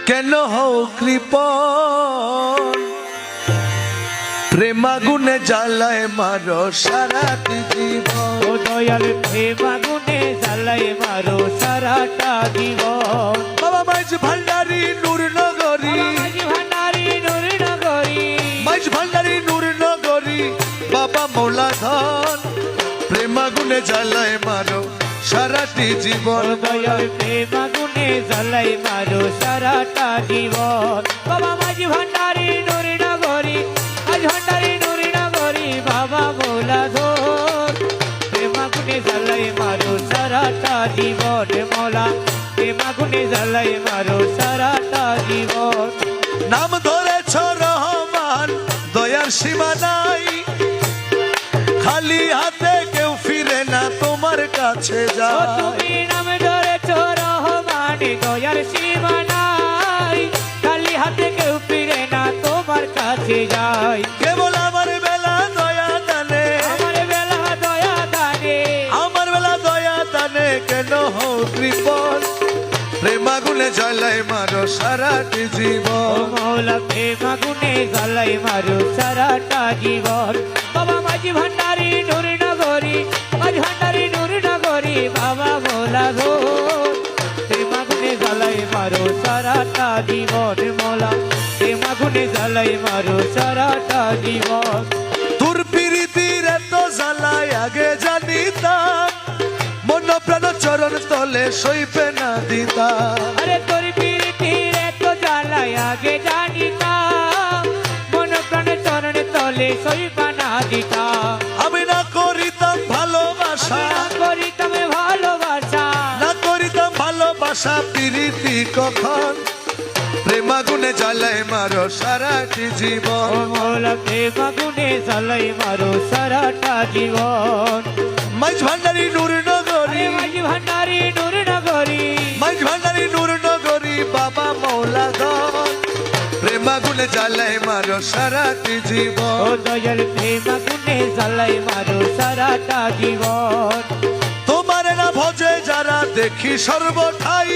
কেন হও কৃপণ প্রেমাগুনে জ্বালায় মারো সারাটি জীবন। ও দয়াল প্রেমাগুনে জ্বালায় মারো সারাটা জীবন। বাবা মাইজ ভান্ডারি নূর নগরী, মাঝি ভান্ডারি নূর নগরী, মাইজ ভান্ডারি নূর নগরী বাবা মৌলা ধন প্রেমাগুনে জ্বালায় মারো সারাটি জীবন। ও দয়াল প্রেমাগুনে জ্বালায় মারো সারাটা জীবন। বাবা মাঝি ভান্ডারি নূর নগরী, মাঝি ভান্ডারি নূর নগরী বাবা মৌলা ধন প্রেমাগুনে জ্বালায় মারো সারাটা জীবন। মৌলা প্রেমাগুনে জ্বালায় মারো সারাটা জীবন। নাম ধরেছ রহমান দয়ার সীমা নাই, খালি হাতে কেউ ফিরে না তোমার কাছে ও যায়। তুমি নাম ধরেছ রহমান দয়ার সীমা নাই, খালি হাতে কেউ ফিরে না তোমার কাছে যায়। কেবল আমার বেলা দয়া দানে, আমার বেলা দয়া দানে, আমার বেলা দয়া দানে কেন হও কৃপণ প্রেমাগুনে জ্বালায় মারো সারাটি ও জীবন। মৌলা প্রেমাগুনে জ্বালাই মারো সারাটা জীবন। বাবা মাঝি ভান্ডারি নূর নগরী, মাঝি ভান্ডারি নূর নগরী বাবা মৌলা গো প্রেমাগুনে জ্বালাই মারো সারাটা জীবন। মৌলা প্রেমাগুনে জ্বালাই মারো সারাটা জীবন। তোর প্রীতির এত জ্বালায় আগে জানিতাম, মন প্রাণ চরণ তলে সইবে না দিতাম। আরে তোর পিরিতির এত জ্বালাই আগে জানিতাম, মন প্রাণে চরণে তলে সইবা না দিতাম। আমি না করিতাম ভালোবাসা, না করিতাম ভালোবাসা, না করিতাম ভালোবাসা প্রীতি কখন প্রেমাগুনে জ্বালায় মারো সারাটি ও জীবন। মৌলা প্রেমাগুনে জ্বালাই মারো সারাটা জীবন। মাইজ ভান্ডারি নূর নগরী, আরে মাঝি ভান্ডারি নূর নগরী, মাইজ ভান্ডারি নূর নগরী বাবা মৌলা ধন প্রেমাগুনে জ্বালায় মারো সারাটি ও জীবন। দয়াল প্রেমাগুনে জ্বালাই মারো সারাটা জীবন। তোমার না ভজে যারা দেখি সর্বঠাই,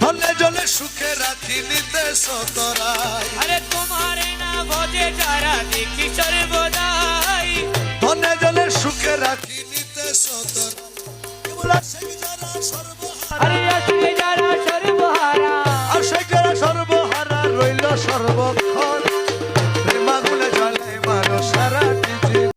ধনে জলে সুখে রাখি নিতে সতরাই। আরে তোমার না ভজে যারা দেখি সর্বদাই, ধনে জলে সুখে রাখি নিতে সতর। কেবল আশিক যারা সর্বহারা, আরে আসলে যারা সর্বহারা, আশিক যারা সর্বহারা রইল সর্বক্ষণ